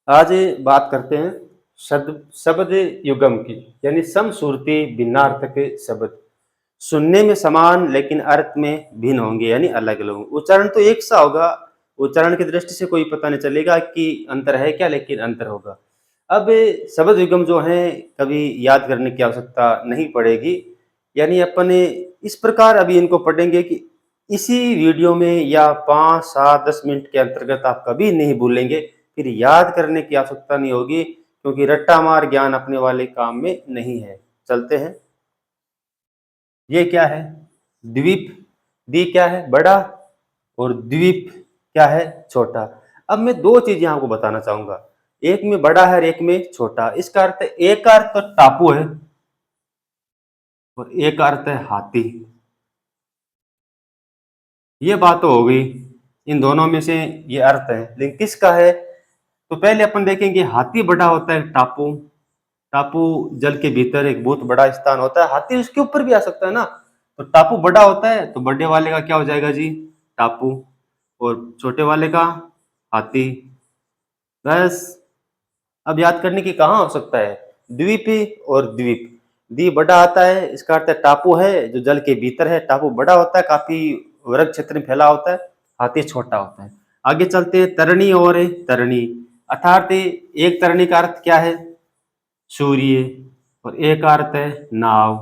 आज बात करते हैं शब्द युगम की, यानी समश्रुति भिन्नार्थक शब्द। सुनने में समान लेकिन अर्थ में भिन्न होंगे, यानी अलग अलग होंगे। उच्चारण तो एक सा होगा, उच्चारण की दृष्टि से कोई पता नहीं चलेगा कि अंतर है क्या, लेकिन अंतर होगा। अब शब्द युगम जो है कभी याद करने की आवश्यकता नहीं पड़ेगी, यानी अपन इस प्रकार अभी इनको पढ़ेंगे कि इसी वीडियो में या 5, 7, 10 मिनट के अंतर्गत आप कभी नहीं भूलेंगे। फिर याद करने की आवश्यकता नहीं होगी, क्योंकि रट्टा मार ज्ञान अपने वाले काम में नहीं है। चलते हैं। ये क्या है? द्वीप। दी क्या है? बड़ा, और द्वीप क्या है? छोटा। अब मैं दो चीजें आपको बताना चाहूंगा, एक में बड़ा है और एक में छोटा। इसका अर्थ, एक का अर्थ तो टापू है और एक का अर्थ है हाथी। ये बात तो हो गई, इन दोनों में से ये अर्थ है, लेकिन किसका है? तो पहले अपन देखेंगे, हाथी बड़ा होता है टापू। टापू जल के भीतर एक बहुत बड़ा स्थान होता है, हाथी उसके ऊपर भी आ सकता है ना। तो टापू बड़ा होता है तो बड़े वाले का क्या हो जाएगा जी? टापू। और छोटे वाले का हाथी। बस। अब याद करने की कहाँ हो सकता है? द्वीप और द्वीप। द्वीप बड़ा आता है, इसका अर्थ है टापू है जो जल के भीतर है। टापू बड़ा होता है, काफी वर्ग क्षेत्र में फैला होता है। हाथी छोटा होता है। आगे चलते हैं, तरणी और तरणी। अर्थात एक तरणी का अर्थ क्या है? सूर्य। और एक का अर्थ है नाव।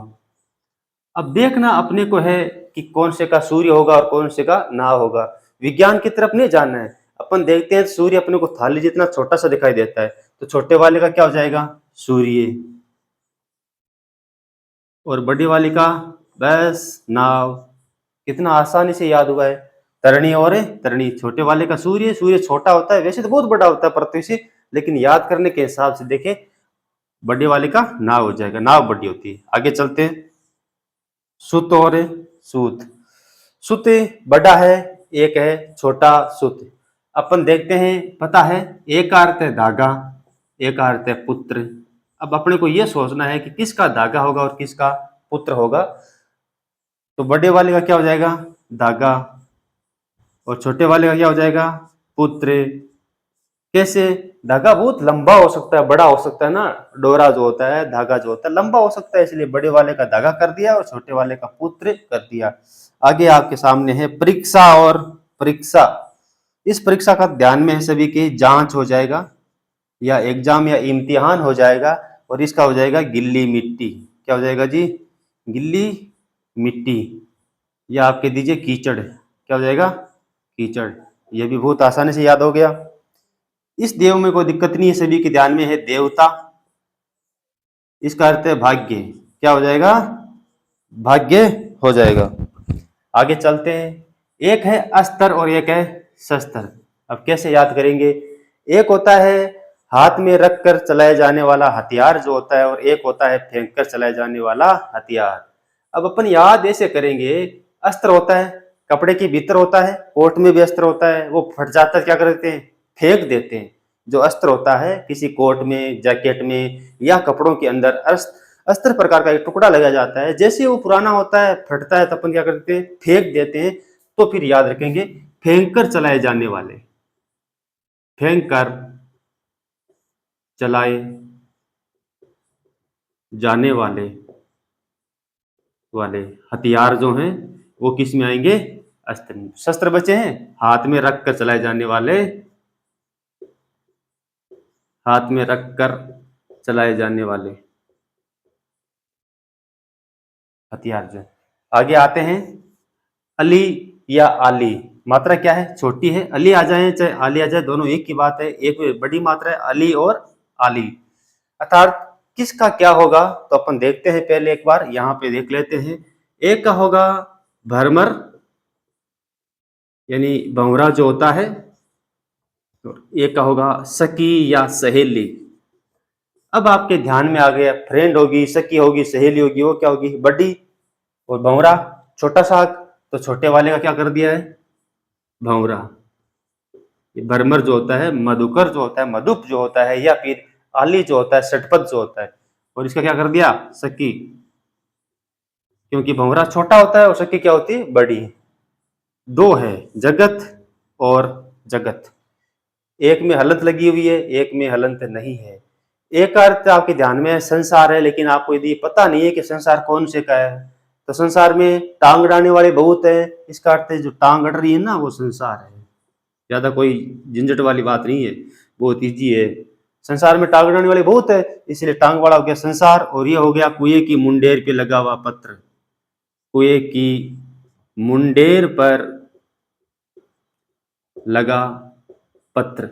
अब देखना अपने को है कि कौन से का सूर्य होगा और कौन से का नाव होगा। विज्ञान की तरफ नहीं जाना है। अपन देखते हैं सूर्य अपने को थाली जितना छोटा सा दिखाई देता है, तो छोटे वाले का क्या हो जाएगा? सूर्य। और बड़ी वाली का बस नाव। कितना आसानी से याद हुआ है। तरणी और तरणी, छोटे वाले का सूर्य। सूर्य छोटा होता है, वैसे तो बहुत बड़ा होता है पृथ्वी से, लेकिन याद करने के हिसाब से देखें, बड़े वाले का नाव हो जाएगा, नाव बड़ी होती है। आगे चलते हैं, सुत और सूत। सुत बड़ा है, एक है छोटा सुत। अपन देखते हैं, पता है, एक का अर्थ है धागा, एक का अर्थ है पुत्र। अब अपने को यह सोचना है कि किसका धागा होगा और किसका पुत्र होगा। तो बड़े वाले का क्या हो जाएगा? धागा। और छोटे वाले का क्या हो जाएगा? पुत्र। कैसे? धागा बहुत लंबा हो सकता है, बड़ा हो सकता है ना। डोरा जो होता है, धागा जो होता है, लंबा हो सकता है, इसलिए बड़े वाले का धागा कर दिया और छोटे वाले का पुत्र कर दिया। आगे आपके सामने है परीक्षा और परीक्षा। इस परीक्षा का ध्यान में है सभी की, जांच हो जाएगा या एग्जाम या इम्तिहान हो जाएगा। और इसका हो जाएगा गिल्ली मिट्टी। क्या हो जाएगा जी? गिल्ली मिट्टी। या आप कह दीजिए कीचड़। क्या हो जाएगा? कीचड़। ये भी बहुत आसानी से याद हो गया। इस देव में कोई दिक्कत नहीं है, सभी के ध्यान में है देवता। इसका अर्थ है भाग्य। क्या हो जाएगा? भाग्य हो जाएगा। आगे चलते हैं, एक है अस्त्र और एक है शस्त्र। अब कैसे याद करेंगे? एक होता है हाथ में रख कर चलाए जाने वाला हथियार जो होता है, और एक होता है फेंक कर चलाए जाने वाला हथियार। अब अपन याद ऐसे करेंगे, अस्त्र होता है कपड़े के भीतर होता है, कोट में भी अस्त्र होता है, वो फट जाता है, क्या करते हैं? फेंक देते हैं। जो अस्त्र होता है किसी कोट में, जैकेट में या कपड़ों के अंदर अस्त्र प्रकार का एक टुकड़ा लगाया जाता है। जैसे वो पुराना होता है, फटता है, तो अपन क्या करते हैं? फेंक देते हैं। तो फिर याद रखेंगे, फेंक कर चलाए जाने वाले, फेंक कर चलाए जाने वाले वाले हथियार जो हैं वो किस में आएंगे? अस्त्र में। शस्त्र बचे हैं हाथ में रख कर चलाए जाने वाले, हाथ में रख कर चलाए जाने वाले हथियार जो है। आगे आते हैं, अली या आली। मात्रा क्या है? छोटी है। अली आ जाए चाहे आली आ जाए, दोनों एक की बात है। एक बड़ी मात्रा है अली और आली। अर्थात किसका क्या होगा, तो अपन देखते हैं। पहले एक बार यहाँ पे देख लेते हैं। एक का होगा भरमर, यानी भंवरा जो होता है। तो एक का होगा सखी या सहेली। अब आपके ध्यान में आ गया, फ्रेंड होगी, सखी होगी, सहेली होगी, वो क्या होगी? बड़ी। और भंवरा छोटा सा, तो छोटे वाले का क्या कर दिया है? भंवरा। ये भरमर जो होता है, मधुकर जो होता है, मधुप जो होता है, या फिर आली जो होता है, षटपद जो होता है, और इसका क्या कर दिया? सखी। क्योंकि भंवरा छोटा होता है और सखी क्या होती है? बड़ी। दो है, जगत और जगत। एक में हलंत लगी हुई है, एक में हलंत नहीं है। एक अर्थ आपके ध्यान में संसार है, लेकिन आपको यदि पता नहीं है कि संसार कौन से का है, तो संसार में टांग अड़ाने वाले बहुत है, इसका अर्थ है जो टांग अड़ रही है ना वो संसार है। ज्यादा कोई झंझट वाली बात नहीं है, बहुत ईजी है। संसार में टांग अड़ाने वाले बहुत है, इसलिए टांग वाला हो गया संसार, और ये हो गया कुएं की मुंडेर पे लगा हुआ पत्र। कुएं की मुंडेर पर लगा पत्र।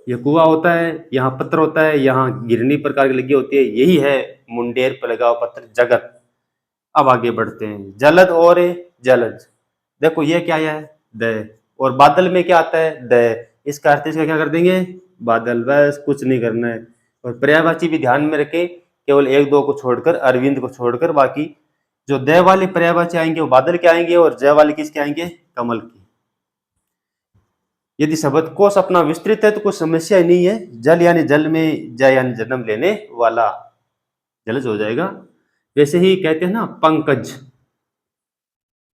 ये कुआं होता है, यहाँ पत्र होता है, यहाँ गिरनी प्रकार की लगी होती है, यही है मुंडेर पर लगा हुआ पत्र जगत। अब आगे बढ़ते हैं। जलद और जलज, देखो ये क्या है, द, और बादल में क्या आता है, द, इसका अर्थ इसका क्या कर देंगे, बादल, बस कुछ नहीं करना है। और पर्यायवाची भी ध्यान में रखे, केवल एक दो को छोड़कर, अरविंद को छोड़कर, बाकी जो द वाले पर्यायवाची आएंगे वो बादल के आएंगे, और जय वाले किसके आएंगे, कमल की। यदि शब्दकोश अपना विस्तृत है तो कोई समस्या ही नहीं है। जल यानी जल में, जय यानी जन्म लेने वाला, जलज हो जाएगा। वैसे ही कहते हैं ना पंकज,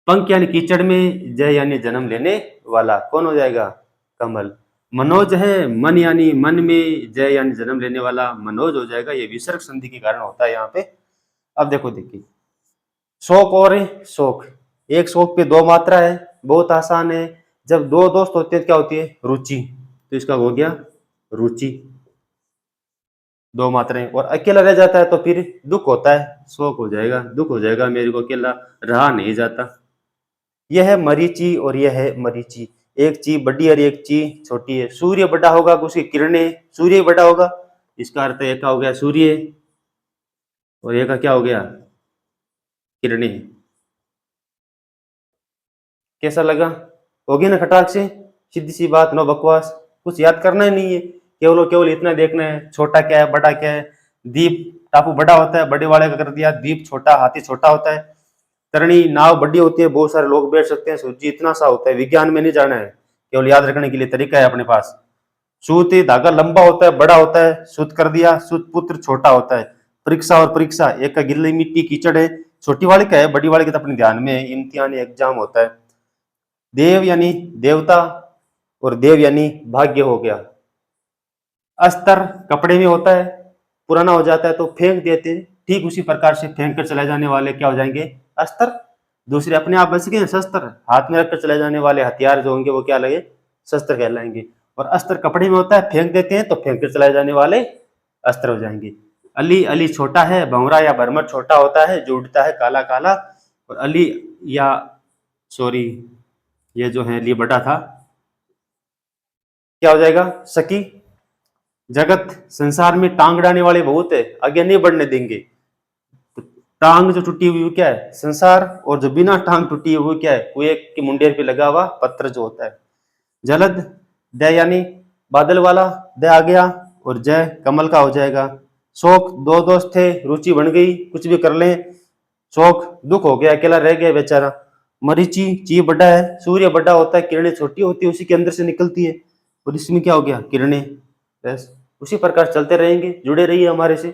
पंक यानी कीचड़ में, जय यानी जन्म लेने वाला, कौन हो जाएगा, कमल। मनोज है, मन यानी मन में, जय यानी जन्म लेने वाला, मनोज हो जाएगा। ये विसर्ग संधि के कारण होता है यहाँ पे। अब देखो देखिए, शोक और शोक, एक शोक पे दो मात्रा है, बहुत आसान है। जब दो दोस्त होते हैं क्या होती है, रुचि, तो इसका हो गया रुचि, दो मात्राएं। और अकेला रह जाता है तो फिर दुख होता है, शोक हो जाएगा, दुख हो जाएगा, मेरे को अकेला रहा नहीं जाता। यह है मरीचि और यह है मरीचि, एक चीज बड़ी और एक चीज छोटी है। सूर्य बड़ा होगा तो उसकी किरणें, सूर्य बड़ा होगा, इसका अर्थ एक का हो गया सूर्य, और एक का क्या हो गया, किरणें। कैसा लगा, होगी ना खटाक से, सीधी सी बात, नो बकवास, कुछ याद करना ही नहीं है, केवल और केवल इतना देखना है, छोटा क्या है बड़ा क्या है। दीप टापू बड़ा होता है, बड़े वाले का कर दिया, द्वीप छोटा, हाथी छोटा होता है। तरणी नाव बड़ी होती है, बहुत सारे लोग बैठ सकते हैं, सूर्य इतना सा होता है। विज्ञान में नहीं जाना है, केवल याद रखने के लिए तरीका है अपने पास। सूत धागा लंबा होता है, बड़ा होता है, सूत कर दिया, सूत पुत्र छोटा होता है। परीक्षा और परीक्षा, एक का गिल्ली मिट्टी कीचड़ है, छोटी वाले का है, बड़ी वाले के तो अपने ध्यान में है, इम्तिहान एग्जाम होता है। देव यानी देवता, और देव यानी भाग्य हो गया। अस्तर कपड़े में होता है, पुराना हो जाता है तो फेंक देते हैं, ठीक उसी प्रकार से फेंक कर चले जाने वाले क्या हो जाएंगे, अस्तर। दूसरे अपने आप बच गए शस्त्र, हाथ में रखकर चले जाने वाले हथियार जो होंगे वो क्या लगे, शस्त्र कहलाएंगे। और अस्त्र कपड़े में होता है, फेंक देते हैं तो फेंक कर चलाए जाने वाले अस्त्र हो जाएंगे। अली, अली छोटा है, भंवरा या भरमर छोटा होता है, जो उड़ता है काला काला। और अली या सॉरी, ये जो है लिए बड़ा था, क्या हो जाएगा, सकी। जगत, संसार में टांग अड़ाने वाले बहुत है, आगे नहीं बढ़ने देंगे। तो टांग जो टूटी हुई वो क्या है, संसार, और जो बिना टांग टूटी हुई वो क्या है, कुएं के मुंडेर पे लगा हुआ पत्र जो होता है। जलद, द यानी बादल वाला, द आ गया, और जय कमल का हो जाएगा। शोक, दो दोस्त थे, रुचि बन गई, कुछ भी कर लें, शोक, दुख हो गया, अकेला रह गया बेचारा। मरीचि, ची बड़ा है, सूर्य बड़ा होता है, किरणें छोटी होती है, उसी के अंदर से निकलती है, और इसमें क्या हो गया, किरणें। बस उसी प्रकार चलते रहेंगे, जुड़े रहिए हमारे से।